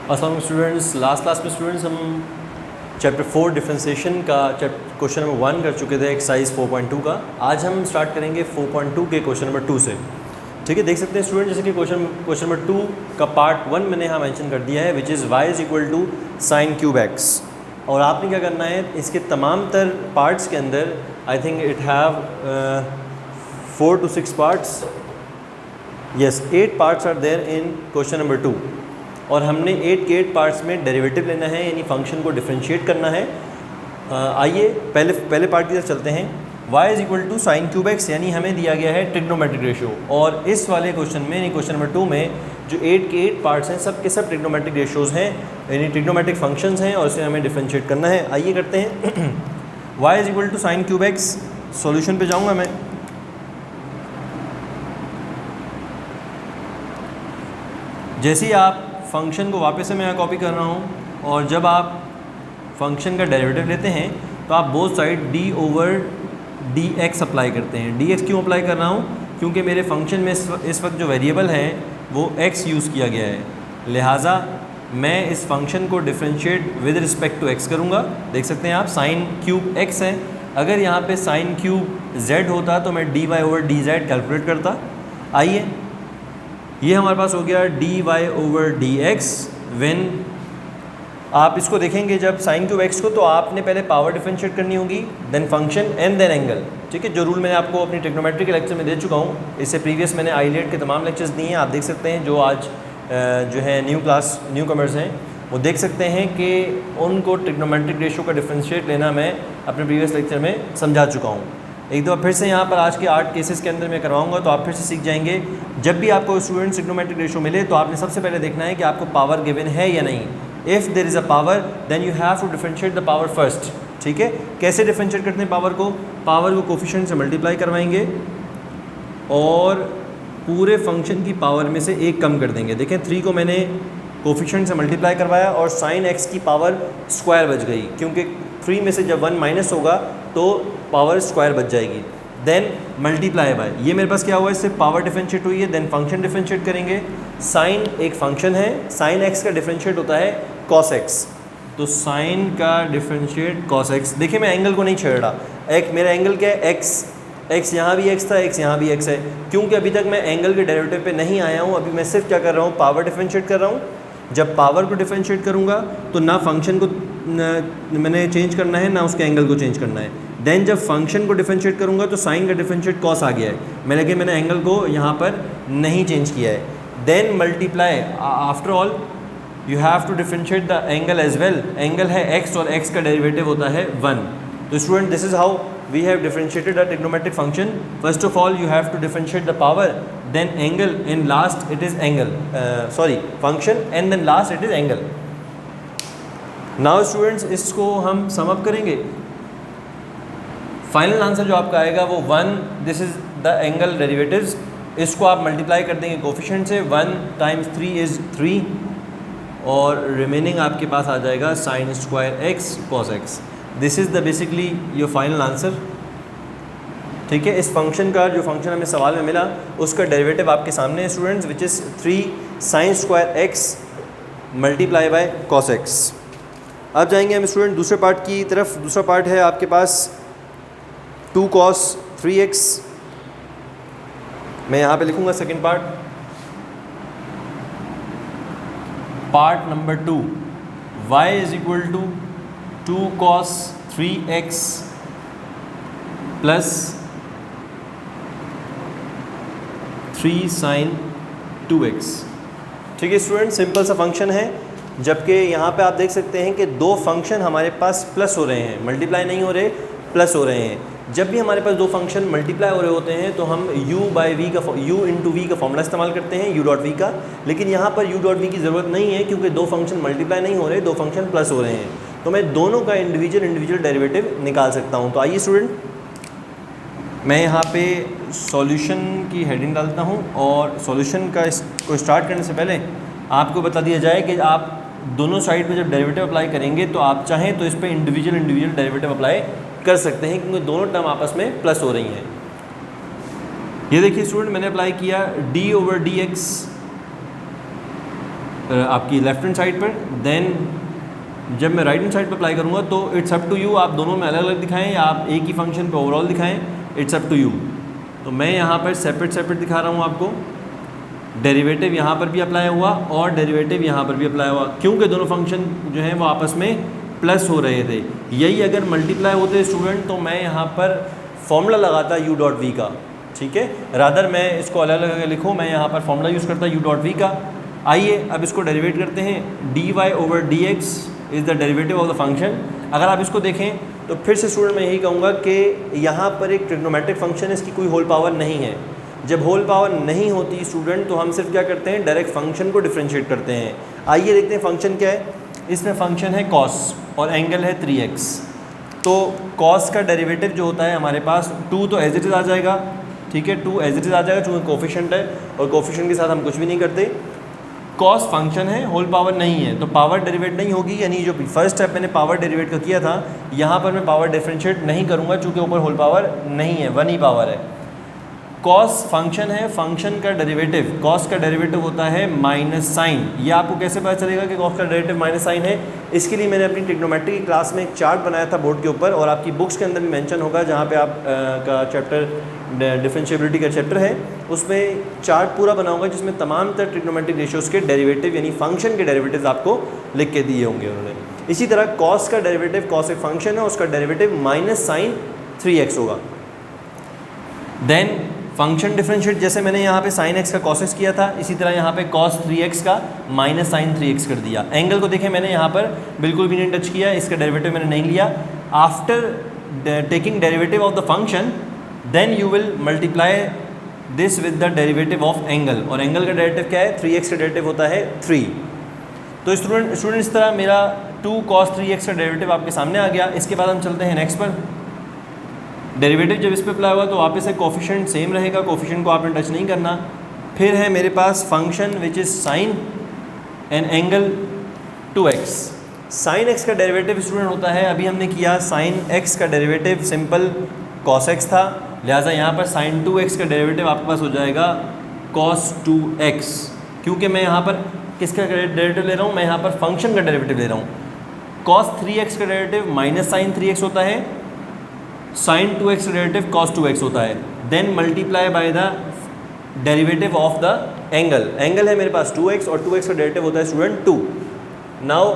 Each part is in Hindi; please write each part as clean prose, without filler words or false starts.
अस्सलाम स्टूडेंट्स, लास्ट क्लास में स्टूडेंट्स हम चैप्टर 4 डिफरेंशिएशन का क्वेश्चन नंबर 1 कर चुके थे एक्सरसाइज 4.2 का। आज हम स्टार्ट करेंगे 4.2 के क्वेश्चन नंबर 2 से। ठीक है, देख सकते हैं स्टूडेंट, जैसे कि क्वेश्चन नंबर 2 का पार्ट 1 मैंने यहाँ मेंशन कर दिया है, which is y is equal to sine cube x. और आपने क्या करना है, इसके तमाम तर पार्ट्स के अंदर I think it have 4 to 6 parts, yes 8 parts are there in question number 2। और हमने 8 के 8 पार्ट्स में डेरिवेटिव लेना है, यानी फंक्शन को डिफरेंशिएट करना है। आइए पहले पार्ट की तरफ चलते हैं। y is equal to sine cube x, यानी हमें दिया गया है ट्रिग्नोमेट्रिक रेशियो। और इस वाले क्वेश्चन में, यानी क्वेश्चन नंबर 2 में जो 8 के 8 पार्ट्स हैं, सब के सब ट्रिग्नोमेट्रिक रेशियोज़ हैं, यानी ट्रिग्नोमेट्रिक फंक्शंस हैं, और इसे हमें डिफरेंशिएट करना है। आइए करते हैं। y is equal to sine cube x, solution पे जाऊँगा मैं। जैसे ही आप फंक्शन को वापस से मैं यहाँ कॉपी कर रहा हूँ, और जब आप फंक्शन का डेरिवेटिव लेते हैं तो आप both side D over D x apply करते हैं। डी एक्स क्यों अप्लाई कर रहा हूँ? क्योंकि मेरे फंक्शन में इस वक्त जो वेरिएबल है वो एक्स यूज़ किया गया है, लिहाजा मैं इस फंक्शन को differentiate with respect to x करूँगा। देख सकते हैं आप, साइन क्यूब एक्स है। अगर यहाँ पे साइन क्यूब जेड होता तो मैं d Y over d z calculate करता। आइए, ये हमारे पास हो गया d Y over D x. When आप इसको देखेंगे जब साइन क्यूब एक्स को, तो आपने पहले पावर डिफरेंशिएट करनी होगी, then function and then angle. ठीक है, जो रूल मैंने आपको अपनी ट्रिग्नोमेट्री के लेक्चर में दे चुका हूँ। इससे प्रीवियस मैंने आईलेट के तमाम लेक्चर्स दिए हैं, आप देख सकते हैं। जो आज जो है न्यू कमर्स हैं, वो देख सकते हैं कि उनको ट्रिग्नोमेट्रिक रेशियो का डिफरेंशिएट लेना मैं अपने प्रीवियस लेक्चर में समझा चुका हूँ। एक दफ़ा फिर से यहाँ पर आज के 8 केसेस के अंदर मैं करवाऊँगा, तो आप फिर से सीख जाएंगे। जब भी आपको स्टूडेंट ट्रिग्नोमेट्रिक रेशियो मिले तो आपने सबसे पहले देखना है कि आपको पावर गिवन है या नहीं। If there is a power then you have to differentiate the power first. ठीक है, कैसे डिफरेंशिएट करते हैं पावर को? पावर को कोफिशिएंट से मल्टीप्लाई करवाएंगे और पूरे फंक्शन की पावर में से एक कम कर देंगे। देखें, 3 को मैंने कोफिशिएंट से मल्टीप्लाई करवाया और साइन एक्स की पावर स्क्वायर बच गई, क्योंकि 3 में से जब 1 माइनस होगा तो पावर स्क्वायर बच जाएगी। देन मल्टीप्लाई बाय, ये मेरे पास क्या हुआ, इससे पावर डिफरेंशिएट हुई है। देन फंक्शन डिफरेंशिएट करेंगे। साइन एक फंक्शन है, साइन एक्स का डिफरेंशिएट होता है कॉस एक्स, तो साइन का डिफरेंशिएट कॉस एक्स। देखिए, मैं एंगल को नहीं छेड़ रहा, मेरा एंगल क्या है, एक्स। एक्स यहाँ भी एक्स था, एक्स यहाँ भी एक्स है, क्योंकि अभी तक मैं एंगल के डेरिवेटिव पे नहीं आया हूँ। अभी मैं सिर्फ क्या कर रहा हूँ, पावर डिफरेंशिएट कर रहा हूँ। जब पावर को डिफरेंशिएट करूँगा तो ना फंक्शन को मैंने चेंज करना है, ना उसके एंगल को चेंज करना है। देन जब फंक्शन को डिफरेंशिएट करूँगा तो साइन का डिफरेंशिएट कॉस आ गया है, लेकिन मैंने एंगल को यहाँ पर नहीं चेंज किया है। Then multiply, after all you have to differentiate the angle as well. Angle है एक्स और एक्स का डेरिवेटिव होता है 1। तो student, this is how we have differentiated a trigonometric function. First of all you have to differentiate the power, then angle, in last it is angle, function, and then last it is angle. Now students, इसको हम सम अप करेंगे। फाइनल आंसर जो आपका आएगा वो 1, this is the angle derivatives. इसको आप मल्टीप्लाई कर देंगे कोफिशिएंट से, 1 टाइम्स 3 इज़ 3, और रिमेनिंग आपके पास आ जाएगा sine square x cos x. This is the basically your final answer. ठीक है, इस फंक्शन का जो फंक्शन हमें सवाल में मिला उसका डेरिवेटिव आपके सामने है students, which is 3 sine square x multiply by cos x. अब जाएंगे हम स्टूडेंट दूसरे पार्ट की तरफ। दूसरा पार्ट है आपके पास 2 cos 3x। मैं यहाँ पे लिखूँगा second part number 2, y is equal to 2 cos 3x plus 3 sin 2x। ठीक है स्टूडेंट, सिंपल सा फंक्शन है, जबकि यहाँ पे आप देख सकते हैं कि 2 फंक्शन हमारे पास प्लस हो रहे हैं, मल्टीप्लाई नहीं हो रहे, प्लस हो रहे हैं। जब भी हमारे पास 2 फंक्शन मल्टीप्लाई हो रहे होते हैं तो हम u इंटू वी का फॉर्मूला इस्तेमाल करते हैं, u डॉट वी का। लेकिन यहाँ पर u डॉट वी की ज़रूरत नहीं है, क्योंकि 2 फंक्शन मल्टीप्लाई नहीं हो रहे, 2 फंक्शन प्लस हो रहे हैं, तो मैं दोनों का इंडिविजुअल डेरिवेटिव निकाल सकता हूँ। तो आइए स्टूडेंट, मैं यहाँ पे सॉल्यूशन की हेडिंग डालता हूँ, और सॉल्यूशन को स्टार्ट करने से पहले आपको बता दिया जाए कि आप दोनों साइड पे जब डेरिवेटिव अप्लाई करेंगे तो आप चाहें तो इस पर इंडिविजुअल डेरिवेटिव अप्लाई कर सकते हैं, क्योंकि दोनों टर्म आपस में प्लस हो रही हैं। ये देखिए स्टूडेंट, मैंने अप्लाई किया d ओवर डी एक्स आपकी लेफ्ट हैंड साइड पर, देन जब मैं राइट हैंड साइड पर अप्लाई करूँगा तो इट्स अप टू यू, आप दोनों में अलग अलग दिखाएं या आप एक ही फंक्शन पे ओवरऑल दिखाएं, इट्स अप टू यू। तो मैं यहाँ पर सेपरेट दिखा रहा हूँ आपको, डेरिवेटिव यहाँ पर भी अप्लाई हुआ और डेरिवेटिव यहाँ पर भी अप्लाई हुआ, क्योंकि दोनों फंक्शन जो हैं वो आपस में प्लस हो रहे थे। यही अगर मल्टीप्लाई होते स्टूडेंट तो मैं यहाँ पर फॉर्मूला लगाता u डॉट वी का, ठीक है, रादर मैं इसको अलग अलग लिखूँ, मैं यहाँ पर फॉर्मूला यूज़ करता u डॉट वी का। आइए अब इसको डेरिवेट करते हैं, dy over dx is the derivative of the function. अगर आप इसको देखें तो फिर से स्टूडेंट मैं यही कहूँगा कि यहाँ पर एक ट्रिग्नोमेट्रिक फंक्शन है, इसकी कोई होल पावर नहीं है। जब होल पावर नहीं होती स्टूडेंट तो हम सिर्फ क्या करते हैं, डायरेक्ट फंक्शन को डिफ्रेंशिएट करते हैं। आइए देखते हैं फंक्शन क्या है। इसमें फंक्शन है कॉस और एंगल है 3x। तो कॉस का डेरिवेटिव जो होता है हमारे पास 2 तो एज इट इज़ आ जाएगा, ठीक है, 2 एज इट इज़ आ जाएगा चूँकि कोफिशिएंट है और कोफिशिएंट के साथ हम कुछ भी नहीं करते। कॉस फंक्शन है, होल पावर नहीं है, तो पावर डेरिवेट नहीं होगी, यानी जो फर्स्ट स्टेप मैंने पावर डेरिवेट का किया था यहाँ पर मैं पावर डिफरेंशिएट नहीं करूँगा चूँकि ऊपर होल पावर नहीं है, 1 ही पावर है। कॉस फंक्शन है, फंक्शन का डेरिवेटिव, कॉस का डेरिवेटिव होता है माइनस साइन। ये आपको कैसे पता चलेगा कि कॉस का डेरिवेटिव माइनस साइन है? इसके लिए मैंने अपनी ट्रिग्नोमेट्री की क्लास में एक चार्ट बनाया था बोर्ड के ऊपर, और आपकी बुक्स के अंदर भी मेंशन होगा, जहाँ पे आप का चैप्टर डिफरेंशिएबिलिटी का चैप्टर है, उसमें चार्ट पूरा बनाऊंगा जिसमें तमाम तरह ट्रिग्नोमेट्रिक रेशियोज़ के डेरिवेटिव यानी फंक्शन के डेरिवेटिव्स आपको लिख के दिए होंगे उन्होंने। इसी तरह कॉस का डेरिवेटिव, कॉस एक फंक्शन है, उसका डेरिवेटिव माइनस साइन 3x होगा। देन फंक्शन डिफरेंशिएट, जैसे मैंने यहाँ पे sin x का cos x किया था, इसी तरह यहाँ पे cos 3x का माइनस साइन 3x कर दिया। एंगल को देखें मैंने यहाँ पर बिल्कुल भी नहीं टच किया, इसका डेरिवेटिव मैंने नहीं लिया। After taking derivative of the function then you will multiply this with the derivative of angle, और एंगल का डेरिवेटिव क्या है? 3x का डेरिवेटिव होता है 3। तो स्टूडेंट इस तरह मेरा 2 cos 3x का डेरिवेटिव आपके सामने आ गया। इसके बाद हम चलते हैं नेक्स्ट पर। डेरिवेटिव जब इस पर अप्लाई हुआ तो वापस से कोफिशिएंट सेम रहेगा, कोफिशिएंट को आपने टच नहीं करना। फिर है मेरे पास function which is sine and angle 2x। Sine x का डेरिवेटिव स्टूडेंट होता है, अभी हमने किया साइन x का डेरिवेटिव सिंपल cos x था, लिहाजा यहाँ पर साइन 2x का डेरिवेटिव आपके पास हो जाएगा cos 2x। क्योंकि मैं यहाँ पर किसका डेरिवेटिव ले रहा हूँ? मैं यहाँ पर फंक्शन का डेरिवेटिव ले रहा हूँ। cos 3x का डेरिवेटिव माइनस साइन 3x होता है, साइन 2x का डेरिवेटिव cos 2x होता है। Then multiply by the derivative of the angle. Angle है मेरे पास 2x और 2x का डेरिवेटिव होता है स्टूडेंट 2। नाउ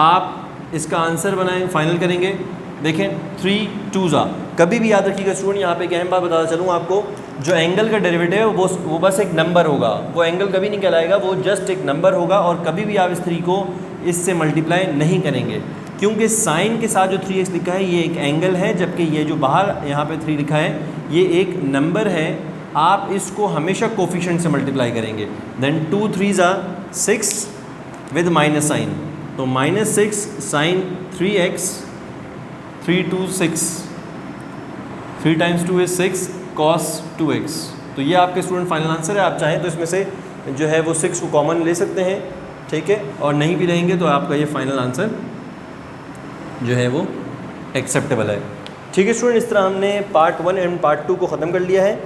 आप इसका आंसर बनाएं, फाइनल करेंगे। देखें 3 2 कभी भी याद रखिएगा स्टूडेंट, यहाँ पे एक अहम बात बताता चलूँ आपको, जो एंगल का डेरिवेटिव है वो बस एक नंबर होगा, वो एंगल कभी नहीं कहलाएगा, वो जस्ट एक नंबर होगा। और कभी भी आप इस 3 को इससे मल्टीप्लाई नहीं करेंगे, क्योंकि साइन के साथ जो 3x लिखा है ये एक एंगल है, जबकि ये जो बाहर यहाँ पे 3 लिखा है ये एक नंबर है। आप इसको हमेशा कोफिशिएंट से मल्टीप्लाई करेंगे। देन 2 3 6 विद माइनस साइन, तो minus 6 sine 3x, 3 2 6, 3 times 2 is 6 cos 2x। तो ये आपके स्टूडेंट फाइनल आंसर है। आप चाहें तो इसमें से जो है वो 6 को कॉमन ले सकते हैं, ठीक है, और नहीं भी रहेंगे तो आपका ये फाइनल आंसर जो है वो एक्सेप्टेबल है। ठीक है स्टूडेंट, इस तरह हमने पार्ट 1 एंड पार्ट 2 को ख़त्म कर लिया है।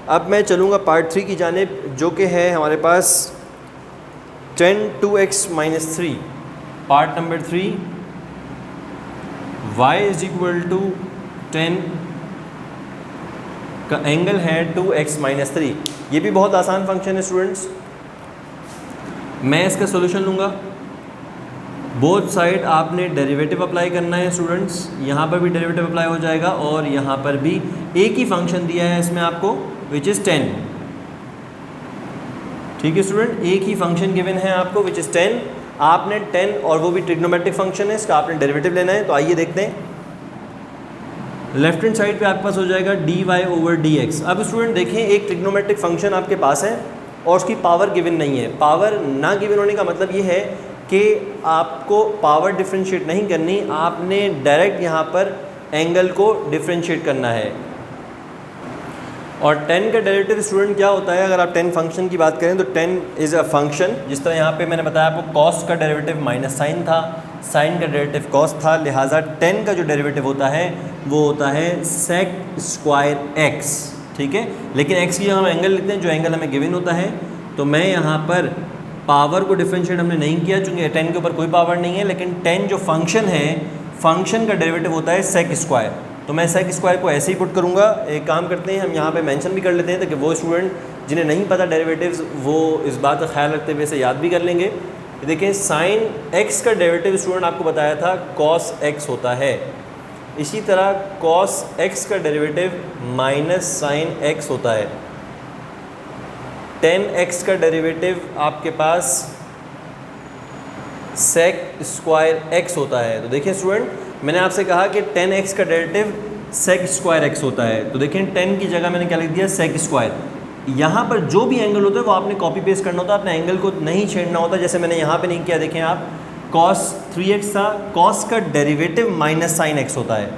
अब मैं चलूँगा पार्ट 3 की जानिब, जो कि है हमारे पास 10 2x - 3। पार्ट नंबर 3, y = 10 का एंगल है 2x - 3। ये भी बहुत आसान फंक्शन है स्टूडेंट्स। मैं इसका सोल्यूशन लूँगा। बोथ साइड आपने डेरिवेटिव अप्लाई करना है स्टूडेंट्स, यहाँ पर भी डेरिवेटिव अप्लाई हो जाएगा और यहाँ पर भी एक ही फंक्शन दिया है इसमें आपको, विच इज़ 10। ठीक है स्टूडेंट, एक ही फंक्शन गिवन है आपको विच इज़ 10। आपने 10 और वो भी ट्रिग्नोमेट्रिक फंक्शन है, इसका आपने डेरिवेटिव लेना है। तो आइए देखते हैं। लेफ्ट हैंड साइड पे आपके पास हो जाएगा dy/dx। अब स्टूडेंट देखें, एक ट्रिग्नोमेट्रिक फंक्शन आपके पास है और उसकी पावर गिवन नहीं है। पावर ना गिवन होने का मतलब ये है कि आपको पावर डिफरेंशिएट नहीं करनी, आपने डायरेक्ट यहाँ पर एंगल को डिफरेंशिएट करना है। और 10 का डेरिवेटिव स्टूडेंट क्या होता है? अगर आप 10 फंक्शन की बात करें तो 10 इज़ अ फंक्शन। जिस तरह यहाँ पे मैंने बताया आपको, कॉस का डेरिवेटिव माइनस साइन था, साइन का डेरिवेटिव कॉस था, लिहाजा 10 का जो डेरिवेटिव होता है वो होता है सेक स्क्वायर एक्स। ठीक है, लेकिन एक्स की हम एंगल लिखते हैं जो एंगल हमें गिवन होता है। तो मैं यहाँ पर पावर को डिफरेंशिएट हमने नहीं किया चूँकि tan के ऊपर कोई पावर नहीं है, लेकिन tan जो फंक्शन है, फंक्शन का डेरिवेटिव होता है सेक स्क्वायर। तो मैं सेक स्क्वायर को ऐसे ही पुट करूँगा। एक काम करते हैं, हम यहाँ पे मेंशन भी कर लेते हैं ताकि वो स्टूडेंट जिन्हें नहीं पता डेरिवेटिव्स वो इस बात का ख्याल रखते हुए इसे याद भी कर लेंगे। देखिए साइन x का डेरिवेटिव स्टूडेंट आपको बताया था cos x होता है। इसी तरह cos x का डेरिवेटिव माइनस साइन x होता है। tan x का डेरिवेटिव आपके पास sec स्क्वायर x होता है। तो देखिए स्टूडेंट, मैंने आपसे कहा कि tan x का डेरिवेटिव sec स्क्वायर x होता है। तो देखिए tan की जगह मैंने क्या लिख दिया, sec स्क्वायर। यहाँ पर जो भी एंगल होता है वो आपने कॉपी पेस्ट करना होता है, अपने एंगल को नहीं छेड़ना होता, जैसे मैंने यहाँ पे नहीं किया। देखें आप, cos 3x था, cos का डेरिवेटिव माइनस साइन x होता है।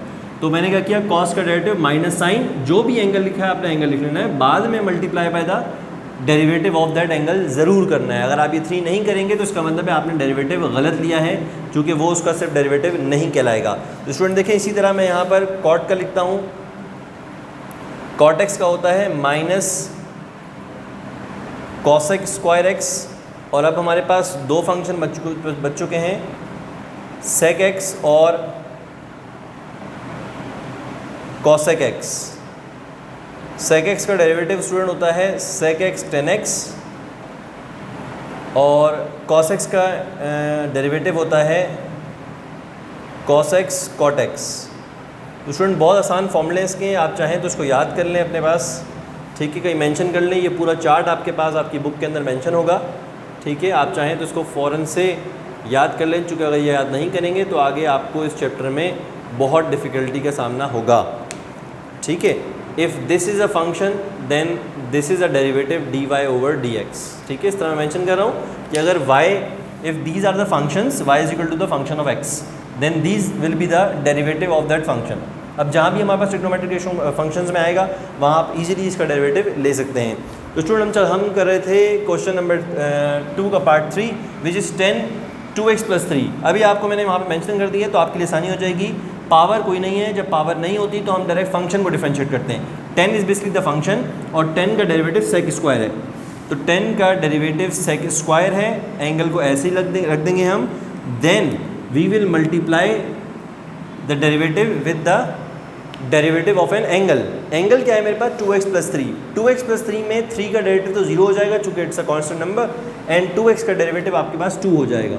तो मैंने क्या किया, cos का डेरिवेटिव माइनस साइन, जो भी एंगल लिखा है आपने एंगल लिख लेना है, बाद में multiply by the derivative of that angle ज़रूर करना है। अगर आप ये 3 नहीं करेंगे तो इसका मतलब है आपने डेरिवेटिव गलत लिया है, क्योंकि वो उसका सिर्फ डेरिवेटिव नहीं कहलाएगा। तो स्टूडेंट देखें, इसी तरह मैं यहाँ पर cot का लिखता हूँ। cot x का होता है माइनस cosec स्क्वायर x, और अब हमारे पास दो फंक्शन बच चुके हैं, sec x और cosec x। sec x का डेरिवेटिव स्टूडेंट होता है sec x tan x, और cos x का डेरिवेटिव होता है cos x cot x। तो स्टूडेंट बहुत आसान फॉर्मूले इसके, आप चाहें तो इसको याद कर लें अपने पास, ठीक है, कहीं मेंशन कर लें। ये पूरा चार्ट आपके पास आपकी बुक के अंदर मेंशन होगा, ठीक है। आप चाहें तो इसको फ़ौरन से याद कर लें, चूँकि अगर ये याद नहीं करेंगे तो आगे आपको इस चैप्टर में बहुत डिफ़िकल्टी का सामना होगा, ठीक है। If this is a function then this is a derivative dy over dx, ठीक है। इस तरह मैं मेंशन कर रहा हूँ कि अगर y, if these are the functions, y is equal to the function of x, then these will be the derivative of that function. अब जहाँ भी हमारे पास ट्रिग्नोमेट्रिक रेशियो फंक्शंस में आएगा वहाँ आप इजीली इसका डेरिवेटिव ले सकते हैं। तो स्टूडेंट हम कर रहे थे क्वेश्चन नंबर 2 का पार्ट 3 विच इज़ 10 2x + 3। अभी आपको मैंने वहाँ पे मेंशन कर दिया, तो आपके लिए आसानी हो जाएगी। पावर कोई नहीं है, जब पावर नहीं होती तो हम डायरेक्ट फंक्शन को डिफरेंशिएट करते हैं। 10 इज़ बेसिकली द फंक्शन, और 10 का डेरिवेटिव सेक स्क्वायर है। तो 10 का डेरिवेटिव सेक स्क्वायर है, एंगल को ऐसे ही रख देंगे हम। Then we will multiply the derivative with the derivative of an angle. Angle क्या है मेरे पास, 2x + 3। 2x + 3 में 3 का डेरिवेटिव तो 0 हो जाएगा चूँकि it's a constant number, and 2x का डेरिवेटिव आपके पास 2 हो जाएगा।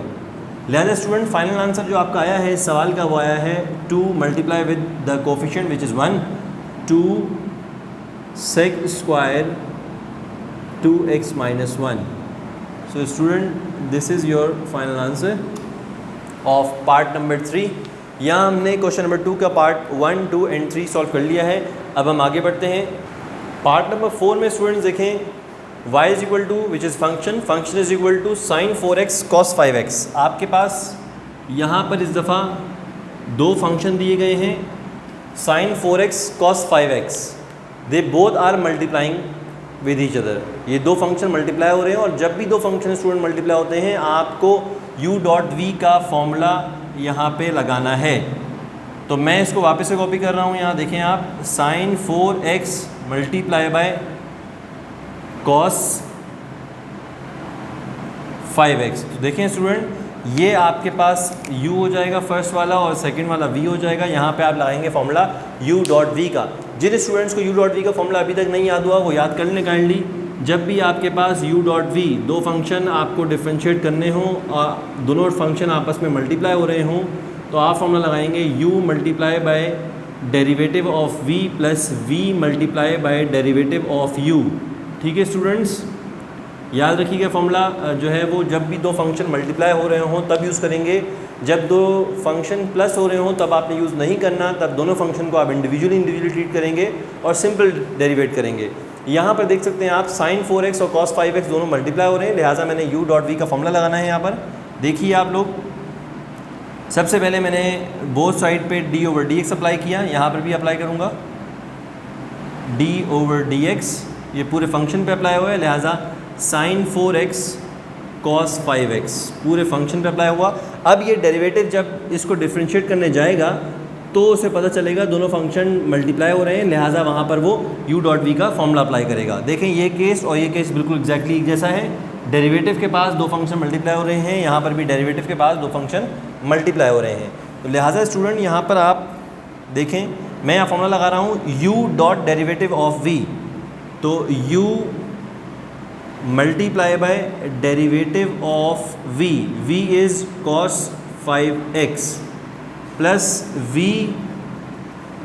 लिहाजा स्टूडेंट फाइनल आंसर जो आपका आया है इस सवाल का, वो आया है 2 multiply with the coefficient which is 1, 2 sec square 2x - 1। So student this is your final answer of part number 3। यहाँ हमने क्वेश्चन नंबर 2 का पार्ट 1, 2 एंड 3 सॉल्व कर लिया है। अब हम आगे बढ़ते हैं पार्ट नंबर 4 में। स्टूडेंट्स देखें, y is equal to which is function, function is equal to sin 4x cos 5x। आपके पास यहाँ पर इस दफ़ा दो फंक्शन दिए गए हैं, sin 4x cos 5x, they both are multiplying with each other. ये दो फंक्शन मल्टीप्लाई हो रहे हैं, और जब भी दो फंक्शन स्टूडेंट मल्टीप्लाई होते हैं आपको u.v का फॉर्मूला यहाँ पे लगाना है। तो मैं इसको वापस से कॉपी कर रहा हूँ। यहाँ देखें आप, sin 4x multiply by cos 5x। तो देखें स्टूडेंट, ये आपके पास u हो जाएगा फर्स्ट वाला, और सेकंड वाला v हो जाएगा। यहाँ पे आप लगाएंगे फॉर्मूला u.v का। जिन स्टूडेंट्स को u.v का फॉर्मूला अभी तक नहीं याद हुआ वो याद कर लें काइंडली। जब भी आपके पास u.v दो फंक्शन आपको डिफरेंशिएट करने हों और दोनों फंक्शन आपस में मल्टीप्लाई हो रहे हों, तो आप फॉर्मूला लगाएंगे u multiply by derivative of v plus v multiply by derivative of u। ठीक है स्टूडेंट्स, याद रखिएगा फॉर्मूला जो है वो जब भी दो फंक्शन मल्टीप्लाई हो रहे हों तब यूज़ करेंगे, जब दो फंक्शन प्लस हो रहे हों तब आपने यूज़ नहीं करना। तब दोनों फंक्शन को आप इंडिविजुअली ट्रीट करेंगे और सिंपल डेरिवेट करेंगे। यहाँ पर देख सकते हैं आप sin 4x और cos 5x दोनों मल्टीप्लाई हो रहे हैं, लिहाजा मैंने u.v का फॉर्मूला लगाना है। यहाँ पर देखिए आप लोग, सबसे पहले मैंने बोथ साइड पे d/dx अप्लाई किया, यहाँ पर भी अप्लाई करूँगा d/dx, ये पूरे फंक्शन पे अप्लाई हुआ है, लिहाजा sin 4x cos 5x पूरे फंक्शन पे अप्लाई हुआ। अब ये डेरिवेटिव जब इसको डिफरेंशिएट करने जाएगा तो उसे पता चलेगा दोनों फंक्शन मल्टीप्लाई हो रहे हैं, लिहाजा वहाँ पर वो u.v का फॉर्मूला अप्लाई करेगा। देखें ये केस और ये केस बिल्कुल एग्जैक्टली एक जैसा है। डेरिवेटिव के पास दो फंक्शन मल्टीप्लाई हो रहे हैं, यहाँ पर भी डेरिवेटिव के पास दो फंक्शन मल्टीप्लाई हो रहे हैं। तो लिहाजा स्टूडेंट यहाँ पर आप देखें, मैं यहाँ फॉर्मूला लगा रहा हूँ u dot derivative of v, तो u multiply by derivative of v, v is cos 5x plus v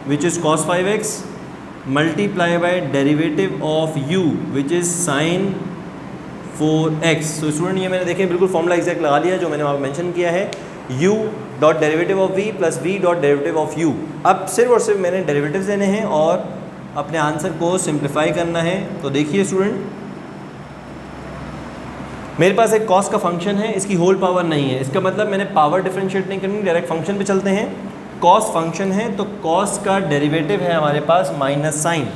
which is cos 5x multiply by derivative of u which is sin 4x। तो स्टूडेंट ये मैंने देखें बिल्कुल फॉर्मूला एग्जैक्ट लगा लिया जो मैंने वहाँ मेंशन किया है, u dot derivative of v plus v dot derivative of u। अब सिर्फ और सिर्फ मैंने डेरिवेटिव्स लेने हैं और अपने आंसर को सिंप्लीफाई करना है। तो देखिए स्टूडेंट, मेरे पास एक कॉस का फंक्शन है, इसकी होल पावर नहीं है, इसका मतलब मैंने पावर डिफरेंशिएट नहीं करनी, डायरेक्ट फंक्शन पे चलते हैं। कॉस फंक्शन है तो कॉस का डेरिवेटिव है हमारे पास माइनस साइन,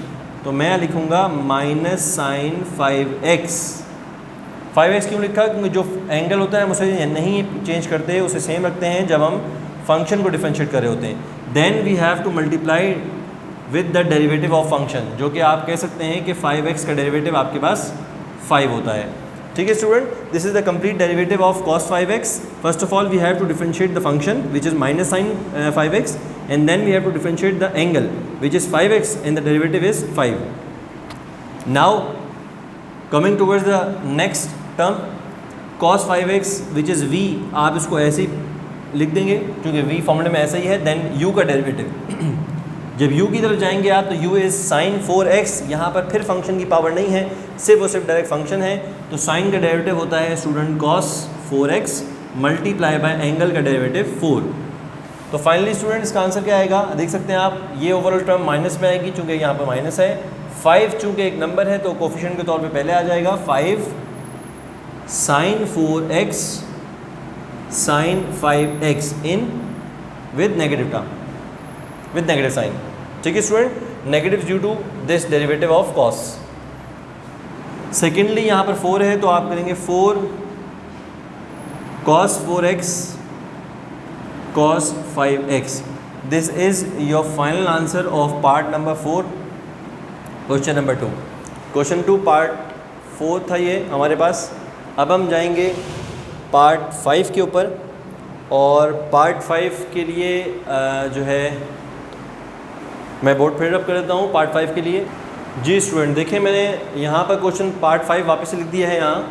तो मैं लिखूँगा माइनस साइन 5x। 5x क्यों लिखा? क्योंकि जो एंगल होता है हम उसे नहीं चेंज करते, उसे सेम रखते हैं जब हम फंक्शन को डिफरेंशिएट कर रहे होते हैं। Then we have to multiply with the derivative of function, जो कि आप कह सकते हैं कि 5x का डेरिवेटिव आपके पास 5 होता है। ठीक है student, this is the complete derivative of cos 5x। First of all we have to differentiate the function which is minus sine 5x and then we have to differentiate the angle which is 5x and the derivative is 5। Now coming towards the next term cos 5x which is v, आप इसको ऐसे ही लिख देंगे क्योंकि v फॉर्मूले में ऐसा ही है। देन u का डेरिवेटिव जब u की तरफ जाएंगे आप तो u इज़ साइन 4x, यहाँ पर फिर फंक्शन की पावर नहीं है, सिर्फ और सिर्फ डायरेक्ट फंक्शन है, तो साइन का डेरिवेटिव होता है student cos 4x multiply by angle का डेरिवेटिव 4। तो फाइनली स्टूडेंट इसका आंसर क्या आएगा देख सकते हैं आप, ये ओवरऑल टर्म माइनस में आएगी क्योंकि यहाँ पर माइनस है। 5 चूँकि एक नंबर है तो कोफिशिएंट के तौर पर पहले आ जाएगा 5 sine 4x sine 5x in with negative term, with negative sine. ठीक है student, negative due to this derivative of cos. Secondly यहाँ पर 4 है तो आप करेंगे 4 cos 4x cos 5x। This is your final answer of part number 4, question number 2। Question 2 part 4 था ये हमारे पास। अब हम जाएंगे पार्ट 5 के ऊपर, और पार्ट 5 के लिए जो है मैं बोर्ड फिर अप कर देता हूँ पार्ट 5 के लिए। जी स्टूडेंट देखिए, मैंने यहाँ पर क्वेश्चन पार्ट 5 वापस से लिख दिया है यहाँ,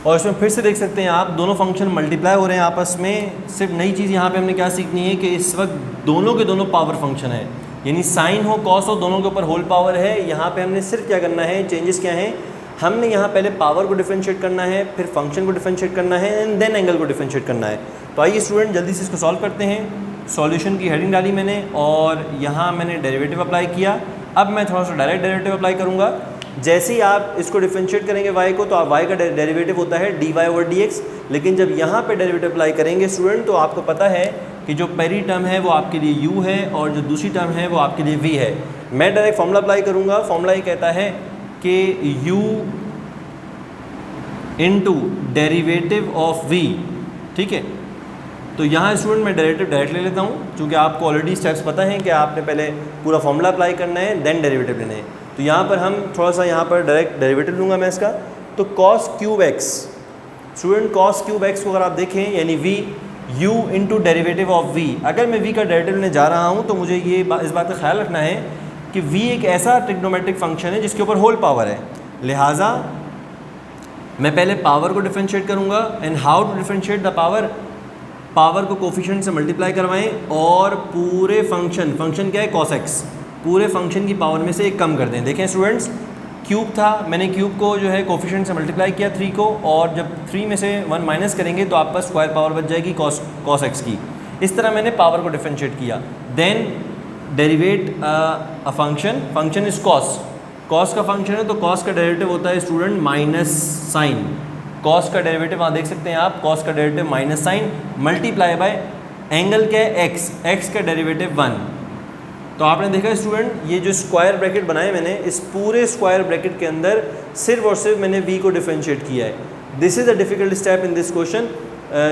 और इसमें फिर से देख सकते हैं आप दोनों फंक्शन मल्टीप्लाई हो रहे हैं आपस में। सिर्फ नई चीज़ यहाँ पे हमने क्या सीखनी है कि इस वक्त दोनों के दोनों पावर फंक्शन है, यानी साइन हो कॉस हो दोनों के ऊपर होल पावर है। यहाँ पे हमने सिर्फ क्या करना है, चेंजेस क्या हैं, हमने यहाँ पहले पावर को डिफरेंशिएट करना है, फिर फंक्शन को डिफरेंशिएट करना है एंड देन एंगल को डिफरेंशिएट करना है। तो आइए स्टूडेंट जल्दी से इसको सॉल्व करते हैं। सॉल्यूशन की हेडिंग डाली मैंने और यहाँ मैंने डेरिवेटिव अप्लाई किया। अब मैं थोड़ा सा डायरेक्ट डेरिवेटिव अप्लाई करूँगा। जैसे ही आप इसको डिफरेंशिएट करेंगे y को, तो आप y का डेरिवेटिव होता है dy ओवर dx, लेकिन जब यहाँ पे डेरिवेटिव अप्लाई करेंगे स्टूडेंट तो आपको पता है कि जो पहली टर्म है वो आपके लिए u है और जो दूसरी टर्म है वो आपके लिए v है। मैं डायरेक्ट फॉर्मूला अप्लाई करूँगा। फॉर्मूला ये कहता है कि u into derivative of v, ठीक है। तो यहाँ स्टूडेंट मैं डेरिवेटिव डायरेक्ट ले लेता हूँ, क्योंकि आपको ऑलरेडी स्टेप्स पता हैं कि आपने पहले पूरा फॉर्मूला अप्लाई करना है देन डेरिवेटिव लेने हैं। तो यहाँ पर हम थोड़ा सा यहाँ पर डायरेक्ट डेरिवेटिव लूँगा मैं इसका। तो cos cube x, student cos cube x को अगर आप देखें यानी v u into derivative of v, अगर मैं v का डेरिवेटिव लेने जा रहा हूँ तो मुझे ये इस बात का ख्याल रखना है कि v एक ऐसा ट्रिग्नोमेट्रिक फंक्शन है जिसके ऊपर होल पावर है, लिहाजा मैं पहले पावर को डिफरेंशिएट करूँगा। And how to differentiate the power, power को कोफिशिएंट से मल्टीप्लाई करवाएं और पूरे फंक्शन क्या है cos x, पूरे फंक्शन की पावर में से एक कम कर दें। देखें स्टूडेंट्स, क्यूब था, मैंने क्यूब को जो है कोफिशिएंट से मल्टीप्लाई किया 3 को, और जब 3 में से 1 माइनस करेंगे तो आपका स्क्वायर पावर बच जाएगी cos x की। इस तरह मैंने पावर को डिफरेंशिएट किया। Then derivate a function is cos का फंक्शन है तो कॉस का डेरिवेटिव होता है स्टूडेंट माइनस साइन। कॉस का डेरिवेटिव वहाँ देख सकते हैं आप, कॉस का derivative minus sine multiply by angle क्या है x का डेरिवेटिव 1। तो आपने देखा स्टूडेंट, ये जो स्क्वायर ब्रैकेट बनाए मैंने, इस पूरे स्क्वायर ब्रैकेट के अंदर सिर्फ और सिर्फ मैंने v को डिफरेंशिएट किया है। This is a difficult step in this question,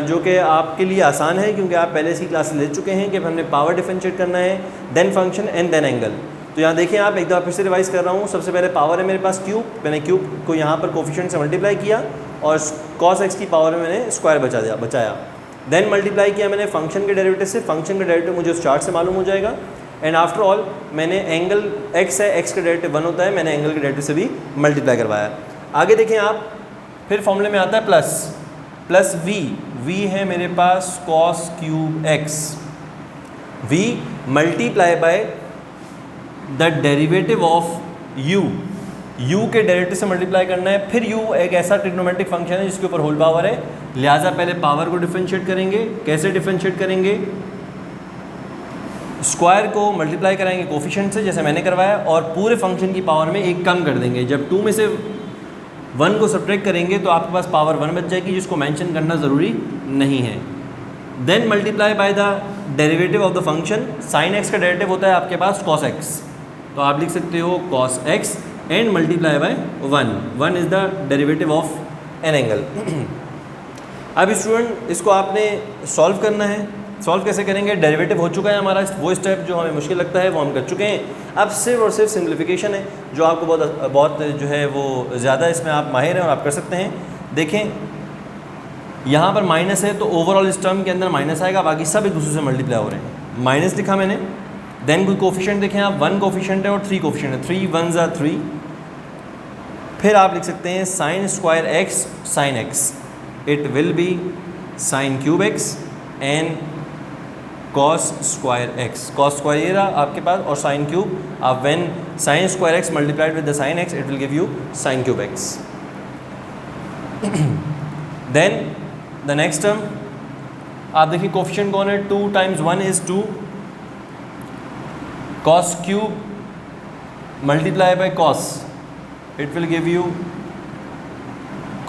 जो कि आपके लिए आसान है क्योंकि आप पहले इसकी क्लास ले चुके हैं कि हमने पावर डिफरेंशिएट करना है, then function and then angle. तो यहाँ देखें आप, एक दफ़ा फिर से रिवाइज कर रहा हूँ। सबसे पहले पावर है मेरे पास क्यूब, मैंने क्यूब को यहाँ पर कोफिशिएंट से मल्टीप्लाई किया और cos x की पावर में मैंने स्क्वायर बचाया। देन मल्टीप्लाई किया मैंने फंक्शन के डेरिवेटिव से, फंक्शन का डेरिवेटिव मुझे उस चार्ट से मालूम हो जाएगा। एंड आफ्टर ऑल मैंने एंगल x है, x का डेरिवेटिव 1 होता है, मैंने एंगल के डेरिवेटिव से भी मल्टीप्लाई करवाया। आगे देखें आप, फिर फॉर्मूले में आता है प्लस v है मेरे पास cos cube x, v multiply by the derivative of u के डेरिवेटिव से मल्टीप्लाई करना है। फिर u एक ऐसा ट्रिग्नोमेट्रिक फंक्शन है जिसके ऊपर होल पावर है, लिहाजा पहले पावर को डिफरेंशिएट करेंगे। कैसे डिफरेंशिएट करेंगे? स्क्वायर को मल्टीप्लाई कराएंगे कोफिशिएंट से जैसे मैंने करवाया, और पूरे फंक्शन की पावर में एक कम कर देंगे। जब 2 में से 1 को सब्ट्रैक्ट करेंगे तो आपके पास पावर 1 बच जाएगी, जिसको मेंशन करना ज़रूरी नहीं है। Then multiply by the derivative of the function, sine x का डेरिवेटिव होता है आपके पास cos x, तो आप लिख सकते हो cos x and multiply by 1 is the derivative of an angle. अब स्टूडेंट इसको आपने सॉल्व करना है। सॉल्व कैसे करेंगे? डेरिवेटिव हो चुका है हमारा, वो स्टेप जो हमें मुश्किल लगता है वो हम कर चुके हैं। अब सिर्फ और सिर्फ सिंप्लीफिकेशन है जो आपको बहुत जो है वो ज़्यादा इसमें आप माहिर हैं और आप कर सकते हैं। देखें यहाँ पर माइनस है तो ओवरऑल इस टर्म के अंदर माइनस आएगा, बाकी सब एक दूसरे से मल्टीप्लाई हो रहे हैं। माइनस लिखा मैंने, देन कोई कोफिशिएंट देखें आप, 1 कोफिशिएंट है और 3 कोफिशिएंट है, 3 1s are 3। फिर आप लिख सकते हैं sine square x sine x, it will be sine cube x and cos square x, cos square ये रहा आपके पास, और साइन क्यूब आप when sine square x multiplied with the sine x it will give you sine cube x। Then the next term आप देखिए कोफिशिएंट कौन है, 2 times 1 is 2, cos cube multiply by cos it will give you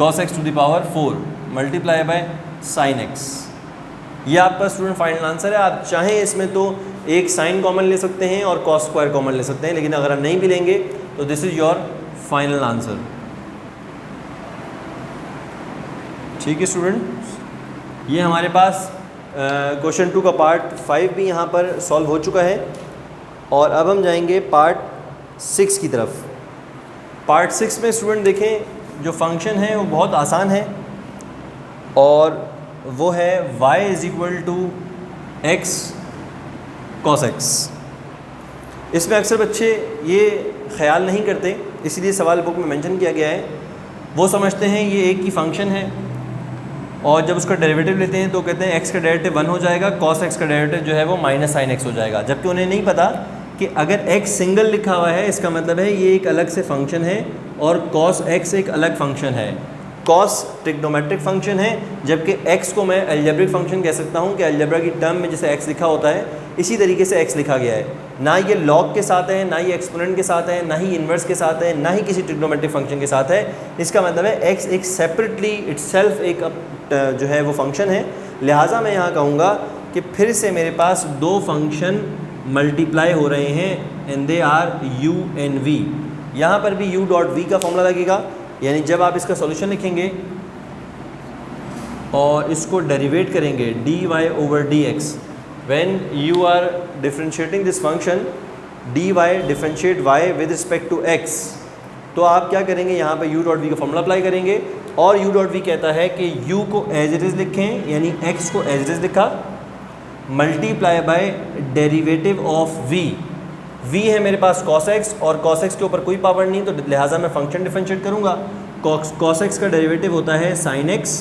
cos x to the power 4 multiply by sine x। ये आपका स्टूडेंट फाइनल आंसर है। आप चाहें इसमें तो एक साइन कॉमन ले सकते हैं और cos स्क्वायर कॉमन ले सकते हैं, लेकिन अगर आप नहीं भी लेंगे तो this is your final answer. ठीक है स्टूडेंट, ये हमारे पास क्वेश्चन 2 का पार्ट 5 भी यहाँ पर सॉल्व हो चुका है, और अब हम जाएंगे पार्ट 6 की तरफ। पार्ट 6 में स्टूडेंट देखें जो फंक्शन है वो बहुत आसान है, और वो है y is equal to x cos x। इसमें अक्सर बच्चे ये ख्याल नहीं करते, इसीलिए सवाल बुक में मेंशन किया गया है। वो समझते हैं ये एक ही फंक्शन है, और जब उसका डेरिवेटिव लेते हैं तो कहते हैं x का डेरिवेटिव 1 हो जाएगा, cos x का डेरिवेटिव जो है वो माइनस साइन x हो जाएगा, जबकि उन्हें नहीं पता कि अगर x सिंगल लिखा हुआ है इसका मतलब है ये एक अलग से फंक्शन है, और cos x एक अलग फंक्शन है। cos ट्रिग्नोमेट्रिक फंक्शन है, जबकि x को मैं अलजेब्रिक फंक्शन कह सकता हूँ कि अलजेब्रा की टर्म में जैसे x लिखा होता है इसी तरीके से x लिखा गया है। ना ये लॉग के साथ है, ना ये एक्सपोनेंट के साथ है, ना ही इन्वर्स के साथ है, ना ही किसी ट्रिग्नोमेट्रिक फंक्शन के साथ है। इसका मतलब है x एक सेपरेटली इटसेल्फ एक जो है वो फंक्शन है। लिहाजा मैं यहाँ कहूँगा कि फिर से मेरे पास 2 फंक्शन मल्टीप्लाई हो रहे हैं and they are u and v। यहाँ पर भी u डॉट v का फॉर्मूला लगेगा, यानी जब आप इसका सॉल्यूशन लिखेंगे और इसको डेरिवेट करेंगे dy over dx, when you are differentiating this function dy differentiate y with respect to x, तो आप क्या करेंगे यहाँ पर u डॉट v का फॉर्मूला अप्लाई करेंगे, और u डॉट v कहता है कि u को एज इट इज़ लिखें, यानी x को एज इट इज़ लिखा, multiply by derivative of v। v है मेरे पास cos x, और cos x के ऊपर कोई पावर नहीं, तो लिहाजा मैं फंक्शन डिफरेंशिएट करूँगा। cos x का डेरिवेटिव होता है sin x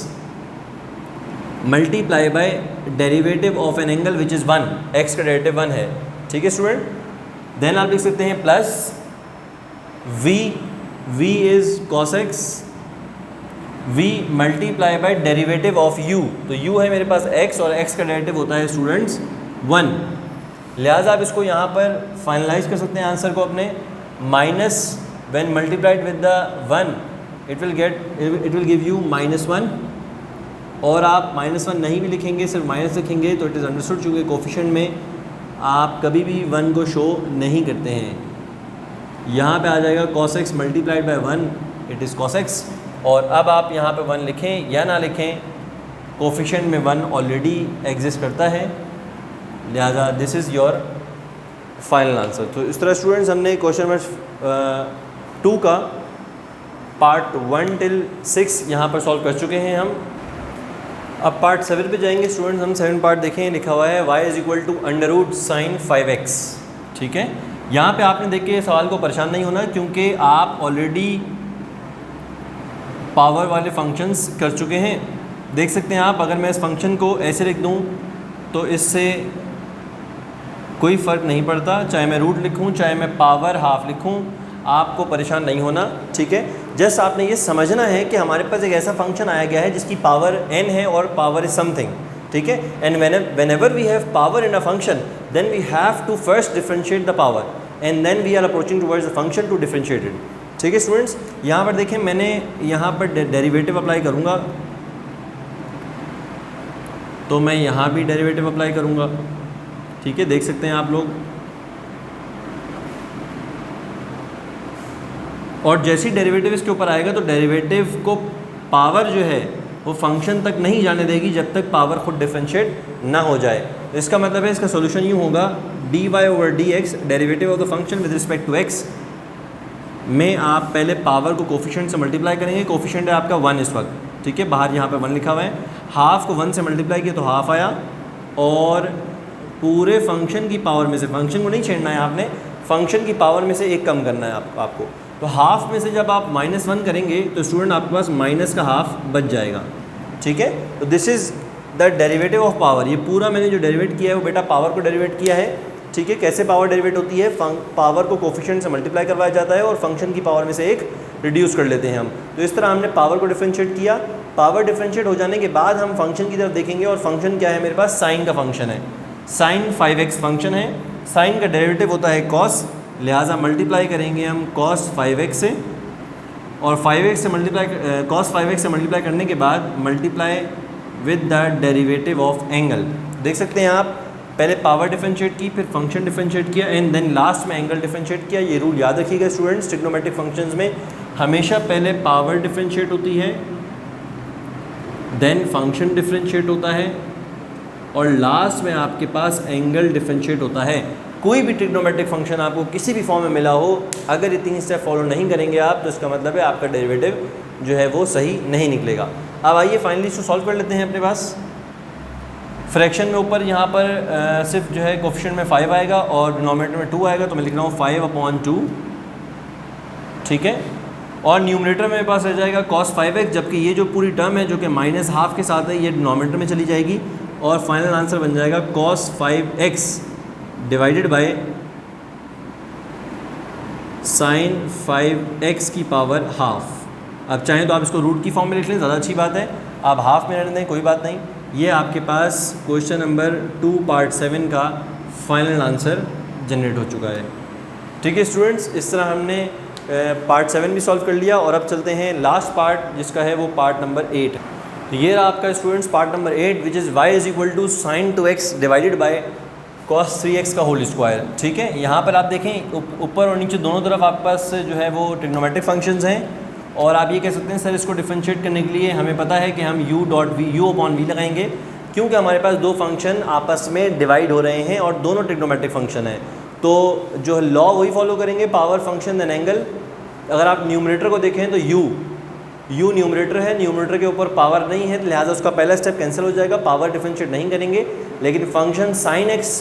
multiply by derivative of an angle which is 1, x का डेरिवेटिव 1 है। ठीक है स्टूडेंट, देन आप लिख सकते हैं plus v is cos x, v multiply by derivative of u, तो u है मेरे पास x और x का डेरिवेटिव होता है स्टूडेंट्स 1। लिहाजा आप इसको यहाँ पर फाइनलाइज कर सकते हैं आंसर को अपने, minus when multiplied with the 1 it will give you -1, और आप -1 नहीं भी लिखेंगे, सिर्फ माइनस लिखेंगे तो इट इज़ अंडरस्टूड, चूँकि कोफिशिएंट में आप कभी भी 1 को शो नहीं करते हैं। यहाँ पे आ जाएगा cos x multiplied by 1 it is cos x, और अब आप यहाँ पे 1 लिखें या ना लिखें, कोफिशिएंट में 1 ऑलरेडी एग्जिस्ट करता है, लिहाजा this is your final answer. तो इस तरह स्टूडेंट्स हमने क्वेश्चन नंबर 2 का पार्ट 1 till 6 यहाँ पर सॉल्व कर चुके हैं हम। अब पार्ट 7 पे जाएंगे स्टूडेंट्स। हम 7 पार्ट देखें, लिखा हुआ है y is equal to under root sine 5x। ठीक है, यहाँ पे आपने देख के सवाल को परेशान नहीं होना, क्योंकि आप ऑलरेडी पावर वाले फंक्शंस कर चुके हैं। देख सकते हैं आप, अगर मैं इस फंक्शन को ऐसे लिख दूँ तो इससे कोई फ़र्क नहीं पड़ता, चाहे मैं रूट लिखूँ चाहे मैं पावर हाफ लिखूँ, आपको परेशान नहीं होना। ठीक है, जस्ट आपने ये समझना है कि हमारे पास एक ऐसा फंक्शन आया गया है जिसकी पावर n है और पावर इज समथिंग। ठीक है, and whenever we have power in a function then we have to first differentiate the power and then we are approaching towards the function to differentiate it। ठीक है स्टूडेंट्स, यहाँ पर देखें, मैंने यहाँ पर डेरिवेटिव अप्लाई करूँगा तो मैं यहाँ भी डेरिवेटिव अप्लाई करूँगा। ठीक है, देख सकते हैं आप लोग, और जैसी डेरिवेटिव इसके ऊपर आएगा तो डेरिवेटिव को पावर जो है वो फंक्शन तक नहीं जाने देगी जब तक पावर खुद डिफरेंशिएट ना हो जाए। तो इसका मतलब है इसका सोल्यूशन यूँ होगा, D Y over D X derivative of the function with respect to X में आप पहले पावर को कोफिशिएंट से मल्टीप्लाई करेंगे। कोफिशिएंट है आपका 1 इस वक्त। ठीक है, बाहर यहाँ पे 1 लिखा हुआ है, हाफ को 1 से मल्टीप्लाई किया तो हाफ आया, और पूरे फंक्शन की पावर में से, फंक्शन को नहीं छेड़ना है आपने, फंक्शन की पावर में से एक कम करना है आपको। तो हाफ में से जब आप -1 करेंगे तो स्टूडेंट आपके पास माइनस का हाफ बच जाएगा। ठीक है, तो this is the derivative of power. ये पूरा मैंने जो डेरिवेट किया है वो बेटा पावर को डेरिवेट किया है। ठीक है, कैसे पावर डेरिवेट होती है, पावर को कोफिशिएंट से मल्टीप्लाई करवाया जाता है और फंक्शन की पावर में से एक रिड्यूस कर लेते हैं हम। तो इस तरह हमने पावर को डिफरेंशिएट किया। पावर डिफरेंशिएट हो जाने के बाद हम फंक्शन की तरफ देखेंगे, और फंक्शन क्या है, मेरे पास साइन का फंक्शन है, साइन 5x फंक्शन है। साइन का डेरिवेटिव होता है कॉस, लिहाजा मल्टीप्लाई करेंगे हम cos 5x से, और 5x से मल्टीप्लाई cos 5x से मल्टीप्लाई करने के बाद multiply with the derivative of angle. देख सकते हैं आप, पहले पावर डिफरेंशिएट की, फिर फंक्शन डिफरेंशिएट किया, एंड देन लास्ट में एंगल डिफरेंशिएट किया। ये रूल याद रखिएगा स्टूडेंट्स, ट्रिग्नोमेट्रिक फंक्शंस में हमेशा पहले पावर डिफरेंशिएट होती है, देन फंक्शन डिफरेंशिएट होता है, और लास्ट में आपके पास एंगल डिफरेंशिएट होता है। कोई भी ट्रिग्नोमेट्रिक फंक्शन आपको किसी भी फॉर्म में मिला हो, अगर ये 3 स्टेप फॉलो नहीं करेंगे आप, तो इसका मतलब है आपका डेरिवेटिव जो है वो सही नहीं निकलेगा। अब आइए फाइनली इसको सॉल्व कर लेते हैं अपने पास। फ्रैक्शन में ऊपर यहाँ पर सिर्फ जो है कोफिशिएंट में 5 आएगा और डिनोमिनेटर में 2 आएगा, तो मैं लिख रहा हूँ 5/2। ठीक है, और न्यूमरेटर में मेरे पास रह जाएगा cos 5x, जबकि ये जो पूरी टर्म है जो कि -हाफ के साथ है, ये डिनोमिनेटर में चली जाएगी, और फाइनल आंसर बन जाएगा cos 5x divided by sine 5x की पावर हाफ। अब चाहें तो आप इसको रूट की फॉर्म में लिख लें, ज़्यादा अच्छी बात है। आप हाफ में रहने दें, कोई बात नहीं। ये आपके पास क्वेश्चन नंबर 2 पार्ट 7 का फाइनल आंसर जनरेट हो चुका है। ठीक है स्टूडेंट्स, इस तरह हमने पार्ट 7 भी सॉल्व कर लिया, और अब चलते हैं लास्ट पार्ट जिसका है वो पार्ट नंबर 8। तो ये रहा आपका students part number 8, which is y is equal to sine 2x divided by cos 3x का होल स्क्वायर। ठीक है, यहाँ पर आप देखें ऊपर और नीचे दोनों तरफ आपके पास जो है वो ट्रिग्नोमेट्रिक फंक्शंस हैं, और आप ये कह सकते हैं सर इसको डिफरेंशिएट करने के लिए हमें पता है कि हम u/v लगाएंगे, क्योंकि हमारे पास दो फंक्शन आपस में डिवाइड हो रहे हैं और दोनों ट्रिग्नोमेट्रिक फंक्शन हैं। तो जो लॉ वही फॉलो करेंगे, पावर फंक्शन देन एंगल। अगर आप न्यूमरेटर को देखें तो u न्यूमरेटर है, न्यूमरेटर के ऊपर पावर नहीं है, लिहाजा उसका पहला स्टेप कैंसिल हो जाएगा, पावर डिफरेंशिएट नहीं करेंगे। लेकिन फंक्शन साइन x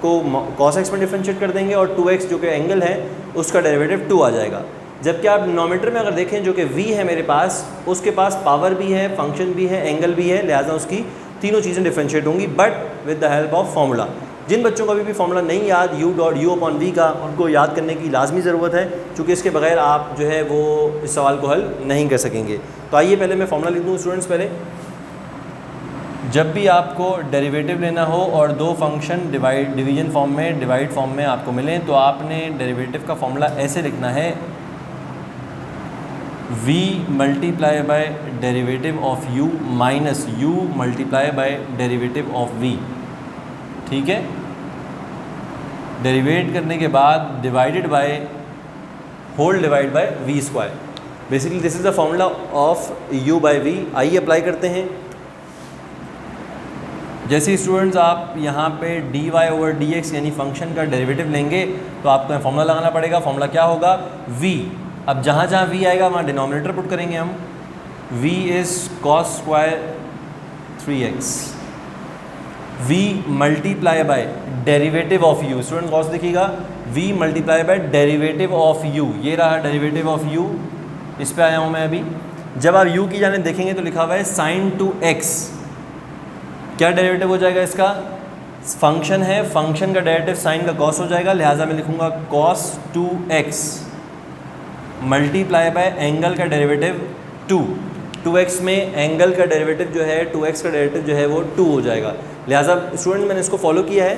को cos x में डिफरेंशिएट कर देंगे, और 2x जो कि एंगल है उसका डेरिवेटिव 2 आ जाएगा। जबकि आप डिनोमिनेटर में अगर देखें जो कि v है मेरे पास, उसके पास पावर भी है, फंक्शन भी है, एंगल भी है, लिहाजा उसकी तीनों चीज़ें डिफरेंशिएट होंगी, but with the help of formula. जिन बच्चों को अभी भी फार्मूला नहीं याद u/u/v का, उनको याद करने की लाजमी ज़रूरत है, क्योंकि इसके बगैर आप जो है वो इस सवाल को हल नहीं कर सकेंगे। तो आइए पहले मैं फार्मूला लिख दूँ स्टूडेंट्स। पहले जब भी आपको डेरिवेटिव लेना हो और दो फंक्शन डिवीजन फॉर्म में, डिवाइड फॉर्म में आपको मिलें, तो आपने डेरिवेटिव का फॉर्मूला ऐसे लिखना है, v multiply by derivative of u minus u multiply by derivative of v। ठीक है, डेरिवेट करने के बाद divided by whole divide by v square. Basically this is the formula of u/v। आइए अप्लाई करते हैं। जैसे स्टूडेंट्स आप यहाँ पे dy/dx यानी फंक्शन का डेरिवेटिव लेंगे, तो आपको फार्मूला लगाना पड़ेगा। फार्मूला क्या होगा, v अब जहाँ जहाँ v आएगा वहाँ डिनोमिनेटर पुट करेंगे हम। v is cos square 3x, v multiply by derivative of u। Student cos देखिएगा, v multiply by derivative of u, ये रहा डेरिवेटिव ऑफ u, इस पे आया हूँ मैं अभी। जब आप u की जाने देखेंगे तो लिखा हुआ है sin 2x, क्या डेरिवेटिव हो जाएगा इसका? फंक्शन है, फंक्शन का डेरिवेटिव साइन का कॉस हो जाएगा, लिहाजा मैं लिखूँगा cos 2x multiply by angle का डेरिवेटिव 2x में एंगल का डेरिवेटिव जो है 2x का डेरिवेटिव जो है वो 2 हो जाएगा। लिहाजा स्टूडेंट मैंने इसको फॉलो किया है,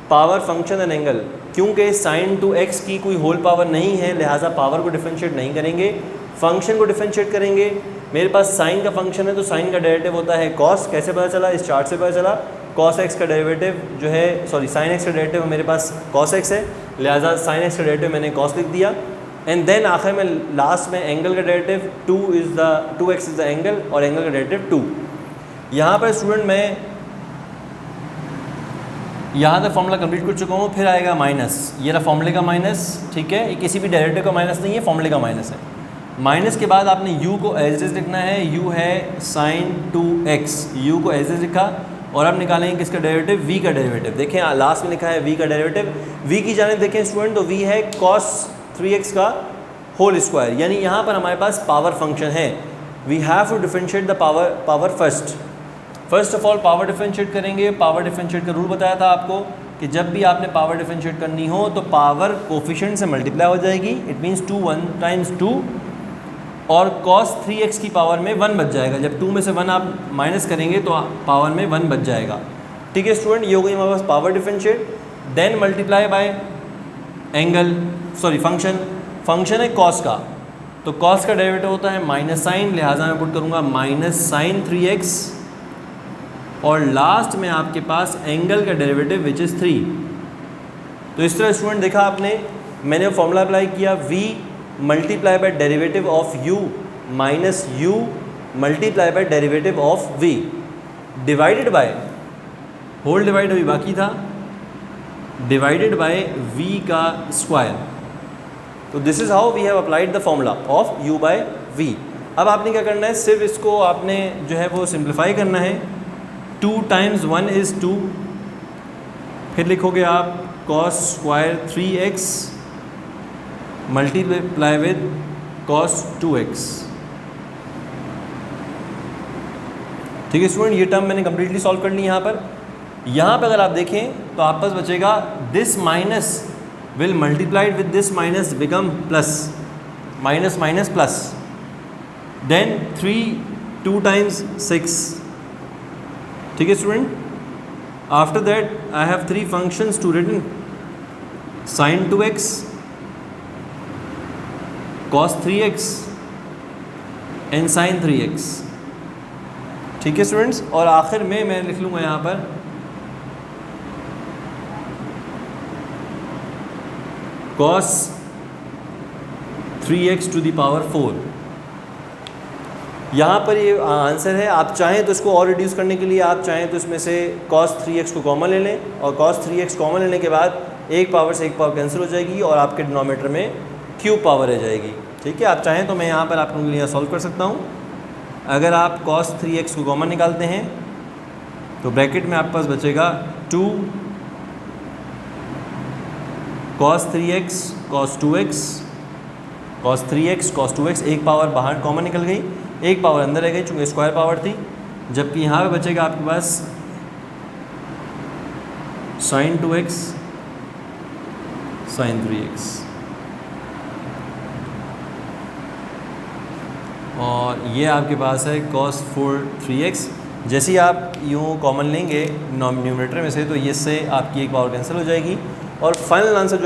पावर फंक्शन एंड एंगल, क्योंकि sin 2x की कोई होल पावर नहीं है, लिहाजा पावर को डिफरेंशिएट नहीं करेंगे, फंक्शन को डिफरेंशिएट करेंगे। मेरे पास साइन का फंक्शन है तो साइन का डेरिवेटिव होता है cos, कैसे पता चला? इस चार्ट से पता चला। cos x का डेरिवेटिव जो है, सॉरी sin x का डेरिवेटिव मेरे पास cos x है, लिहाजा sin x का डेरिवेटिव मैंने cos लिख दिया। एंड देन आखिर में लास्ट में एंगल का derivative 2x is the angle, और एंगल का डेरिवेटिव 2। यहाँ पर स्टूडेंट मैं यहाँ तक फॉर्मूला कंप्लीट कर चुका हूँ। फिर आएगा माइनस, ये रहा फॉर्मूले का माइनस, ठीक है, ये किसी भी डेरिवेटिव का माइनस नहीं है, फॉर्मूले का माइनस है। माइनस के बाद आपने u को एज इज लिखना है, u है sin 2x, u को एज इज लिखा, और अब निकालेंगे किसका डेरिवेटिव? v का डेरिवेटिव। देखें लास्ट में लिखा है v का डेरिवेटिव, v की जाने देखें स्टूडेंट तो v है cos 3x का होल स्क्वायर, यानी यहाँ पर हमारे पास पावर फंक्शन है। We have to differentiate the power first of all power differentiate करेंगे। पावर डिफरेंशिएट का रूल बताया था आपको कि जब भी आपने पावर डिफरेंशिएट करनी हो तो पावर कोफिशिएंट से मल्टीप्लाई हो जाएगी, इट मीन्स 2 1 टाइम्स 2, और cos 3x की पावर में 1 बच जाएगा। जब 2 में से 1 आप माइनस करेंगे तो पावर में 1 बच जाएगा, ठीक है स्टूडेंट। ये हो गई हमारे पास power differentiate. Then multiply by angle, sorry function है cos का, तो cos का डेरिवेटिव होता है माइनस साइन, लिहाजा मैं पुट करूँगा माइनस साइन 3x, और लास्ट में आपके पास एंगल का डेरिवेटिव विच इज़ 3। तो इस तरह स्टूडेंट देखा आपने, मैंने फॉर्मूला अप्लाई किया, v multiply by derivative of u minus u multiply by derivative of v divided by, whole divide अभी बाकी था, डिवाइडेड बाय v का स्क्वायर। तो this is how we have applied the formula of u by v। अब आपने क्या करना है, सिर्फ इसको आपने जो है वो सिंप्लीफाई करना है। 2 टाइम्स 1 इज़ 2, फिर लिखोगे आप cos square 3x multiply with cos 2x, ठीक है स्टूडेंट। ये टर्म मैंने कम्प्लीटली सॉल्व कर ली। यहाँ पर अगर आप देखें तो आप पास बचेगा this minus will multiplied with this minus become plus, minus minus plus, then 3 2 times 6, ठीक है student. After that I have 3 functions to written, sin 2x, cos 3x and sin 3x, ठीक है स्टूडेंट्स। और आखिर में मैं लिख लूँगा यहाँ पर cos 3x to the power 4। यहाँ पर ये आंसर है। आप चाहें तो इसको और रिड्यूस करने के लिए आप चाहें तो इसमें से cos 3x को कॉमन ले लें, और cos 3x कॉमन लेने के बाद एक पावर से एक पावर कैंसिल हो जाएगी और आपके डिनोमिनेटर में क्यूब पावर रह जाएगी, ठीक है। आप चाहें तो मैं यहाँ पर आपके लिए सॉल्व कर सकता हूँ। अगर आप cos 3x को कॉमन निकालते हैं तो ब्रैकेट में आपके पास बचेगा 2 cos 3x cos 2x, cos 3x cos 2x, एक पावर बाहर कॉमन निकल गई, एक पावर अंदर रह गई चूँकि स्क्वायर पावर थी, जबकि यहाँ पे बचेगा आपके पास sin 2x sin 3x, और ये आपके पास है cos 3x। जैसे ही आप यूँ कॉमन लेंगे न्यूमरेटर में से तो ये से आपकी एक पावर कैंसिल हो जाएगी, और फाइनल आंसर जो